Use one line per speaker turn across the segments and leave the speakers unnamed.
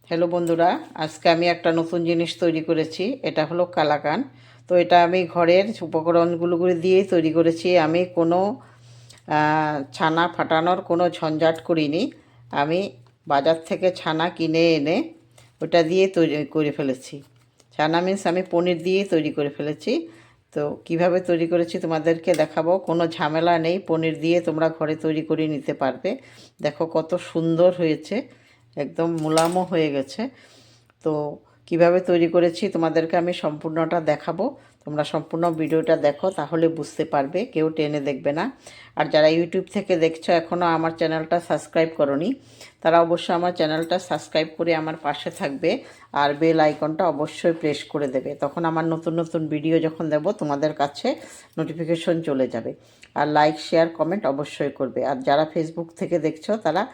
Hello বন্ধুরা, আজকে আমি একটা নতুন জিনিস তৈরি করেছি। এটা হলো কালাকান। তো এটা আমি ঘরের উপকরণগুলো দিয়েই তৈরি করেছি। আমি কোনো ছানা ফাটানোর কোনো ঝঞ্ঝাট করিনি। আমি বাজার থেকে ছানা কিনে এনে ওটা দিয়ে তৈরি করে ফেলেছি। ছানা মিন্স আমি পনির দিয়েই তৈরি করে ফেলেছি। তো কিভাবে তৈরি করেছি তোমাদেরকে দেখাবো। কোনো ঝামেলা নেই, পনির দিয়ে তোমরা ঘরে তৈরি করে নিতে পারবে। দেখো কত সুন্দর হয়েছে, একদম মোলামো হয়ে গেছে। তো কিভাবে তৈরি করেছি তোমাদেরকে আমি সম্পূর্ণটা দেখাবো। তোমরা সম্পূর্ণ ভিডিওটা দেখো, তাহলে বুঝতে পারবে, কেউ টেনে দেখবে না। আর যারা ইউটিউব থেকে দেখছো এখনও আমার চ্যানেলটা সাবস্ক্রাইব করোনি, তারা অবশ্যই আমার চ্যানেলটা সাবস্ক্রাইব করে আমার পাশে থাকবে। আর বেল আইকনটা অবশ্যই প্রেস করে দেবে, তখন আমার নতুন নতুন ভিডিও যখন দেব তোমাদের কাছে নোটিফিকেশন চলে যাবে। আর লাইক শেয়ার কমেন্ট অবশ্যই করবে। আর যারা ফেসবুক থেকে দেখছো তারা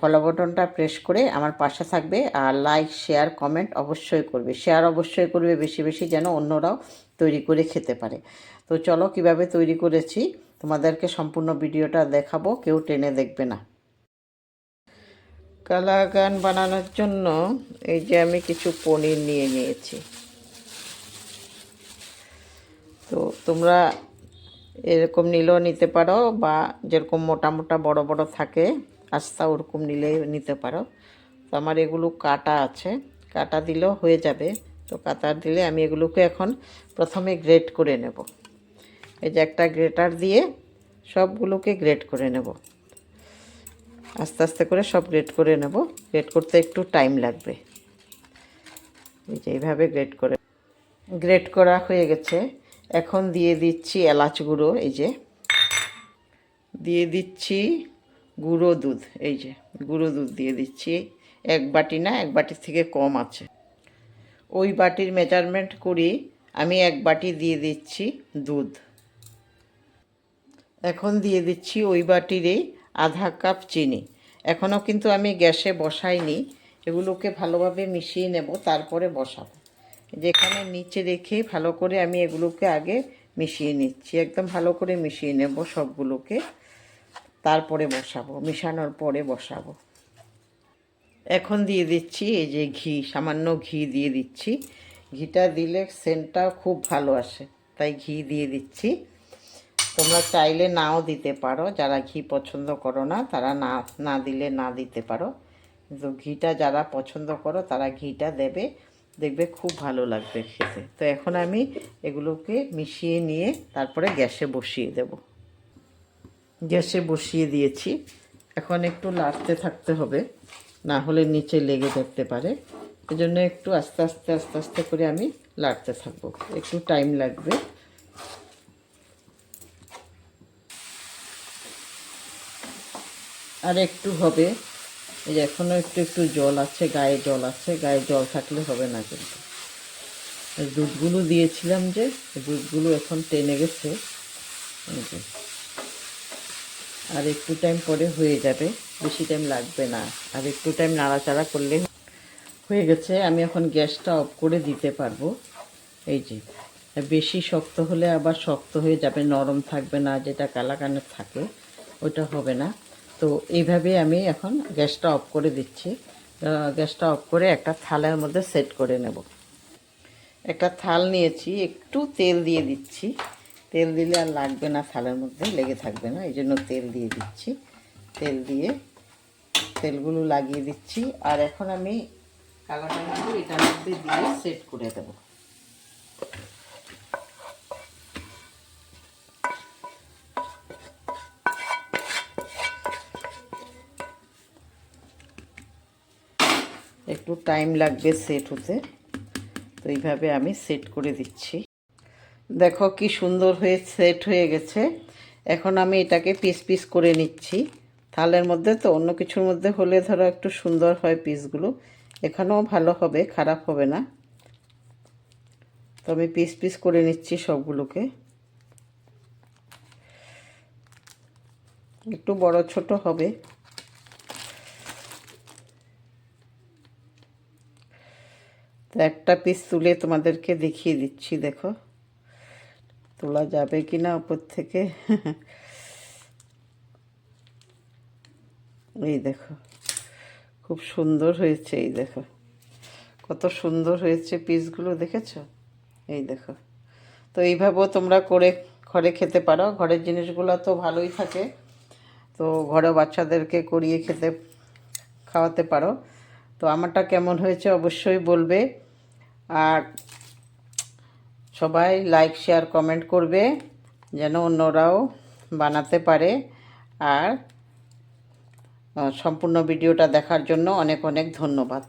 ফলো বাটনটা প্রেস করে আমার পাশে থাকবে। আর লাইক শেয়ার কমেন্ট অবশ্যই করবে, শেয়ার অবশ্যই করবে বেশি বেশি, যেন অন্যরাও তৈরি করে খেতে পারে। তো চলো কিভাবে তৈরি করেছি তোমাদেরকে সম্পূর্ণ ভিডিওটা দেখাবো, কেউ টেনে দেখবে না। কালাকান বানানোর জন্য এই যে আমি কিছু পনির নিয়ে নিয়েছি। তো তোমরা এরকম নিলেও নিতে পারো, বা যেরকম মোটা মোটা বড় বড় থাকে আস্তা, ওরকম নিলে নিতে পারো। তো আমার এগুলো কাটা আছে, কাটা দিলেও হয়ে যাবে। তো কাটা দিলে আমি এগুলোকে এখন প্রথমে গ্রেট করে নেব। এই যে একটা গ্রেটার দিয়ে সবগুলোকে গ্রেট করে নেব, আস্তে আস্তে করে সব গ্রেট করে নেব। গ্রেট করতে একটু টাইম লাগবে। এই যে এইভাবে গ্রেট করা হয়ে গেছে। এখন দিয়ে দিচ্ছি এলাচ গুঁড়ো, এই যে দিয়ে দিচ্ছি গুঁড়ো দুধ, এই যে গুঁড়ো দুধ দিয়ে দিচ্ছি। এক বাটি না, এক বাটির থেকে কম আছে। ওই বাটির মেজারমেন্ট করি আমি এক বাটি দিয়ে দিচ্ছি দুধ। এখন দিয়ে দিচ্ছি ওই বাটিরই আধা কাপ চিনি। এখনও কিন্তু আমি গ্যাসে বসাইনি, এগুলোকে ভালোভাবে মিশিয়ে নেব, তারপরে বসাবো। যেখানে নিচে রেখে ভালো করে আমি এগুলোকে আগে মিশিয়ে নিচ্ছি, একদম ভালো করে মিশিয়ে নেব সবগুলোকে, তারপরে বসাবো, মিশানোর পরে বসাবো। এখন দিয়ে দিচ্ছি এই যে ঘি, সামান্য ঘি দিয়ে দিচ্ছি। ঘিটা দিলে সেন্টটা খুব ভালো আসে, তাই ঘি দিয়ে দিচ্ছি। তোমরা চাইলে নাও দিতে পারো, যারা ঘি পছন্দ করো না তারা না না দিলে না দিতে পারো, কিন্তু ঘিটা যারা পছন্দ করো তারা ঘিটা দেবে, দেখবে খুব ভালো লাগবে খেতে। তো এখন আমি এগুলোকে মিশিয়ে নিয়ে তারপরে গ্যাসে বসিয়ে দেব। গ্যাসে বসিয়ে দিয়েছি। এখন একটু নাড়তে থাকতে হবে, না হলে নিচে লেগে যেতে পারে। এজন্য একটু আস্তে আস্তে আস্তে আস্তে করে আমি নাড়তে থাকবো, একটু টাইম লাগবে। আর একটু হবে, এই যে এখনও একটু একটু জল আছে, গায়ে জল আছে, গায়ে জল থাকলে হবে না। কিন্তু দুধগুলো দিয়েছিলাম যে, দুধগুলো এখন টেনে গেছে। আর একটু টাইম পরে হয়ে যাবে, বেশি টাইম লাগবে না। আর একটু টাইম নাড়াচাড়া করলে হয়ে গেছে। আমি এখন গ্যাসটা অফ করে দিতে পারবো। এই যে বেশি শক্ত হলে আবার শক্ত হয়ে যাবে, নরম থাকবে না, যেটা কালাকানের থাকে ওটা হবে না। তো এইভাবে আমি এখন গ্যাসটা অফ করে দিচ্ছি। গ্যাসটা অফ করে একটা থালের মধ্যে সেট করে নেব। একটা থাল নিয়েছি, একটু তেল দিয়ে দিচ্ছি। তেল দিলে আর লাগবে না, থালের মধ্যে লেগে থাকবে না, এই জন্য তেল দিয়ে দিচ্ছি। তেল দিয়ে তেলগুলো লাগিয়ে দিচ্ছি। আর এখন আমি কালাকানগুলো এটার মধ্যে দিয়ে সেট করে দেবো। একটু টাইম লাগবে সেট হতে, তো এইভাবে আমি সেট করে দিচ্ছি। দেখো কি সুন্দর হয়ে সেট হয়ে গেছে। এখন আমি এটাকে পিস পিস করে নিচ্ছি থালের মধ্যে। তো অন্য কিছুর মধ্যে হলে ধরো একটু সুন্দর হয় পিসগুলো, এখানেও ভালো হবে, খারাপ হবে না। তো আমি পিস পিস করে নিচ্ছি সবগুলোকে, একটু বড় ছোট হবে। তো একটা পিস তুলে তোমাদেরকে দেখিয়ে দিচ্ছি, দেখো তোলা যাবে কি না উপর থেকে। এই দেখো খুব সুন্দর হয়েছে। এই দেখো কত সুন্দর হয়েছে পিসগুলো, দেখেছো? এই দেখো। তো এইভাবেও তোমরা করে ঘরে খেতে পারো, ঘরের জিনিসগুলো তো ভালোই থাকে। তো ঘরে বাচ্চাদেরকে করিয়ে খাওয়াতে পারো। তো আমারটা কেমন হয়েছে অবশ্যই বলবে। আর সবাই লাইক শেয়ার কমেন্ট করবে যেন অন্যরাও বানাতে পারে। আর সম্পূর্ণ ভিডিওটা দেখার জন্য অনেক অনেক ধন্যবাদ।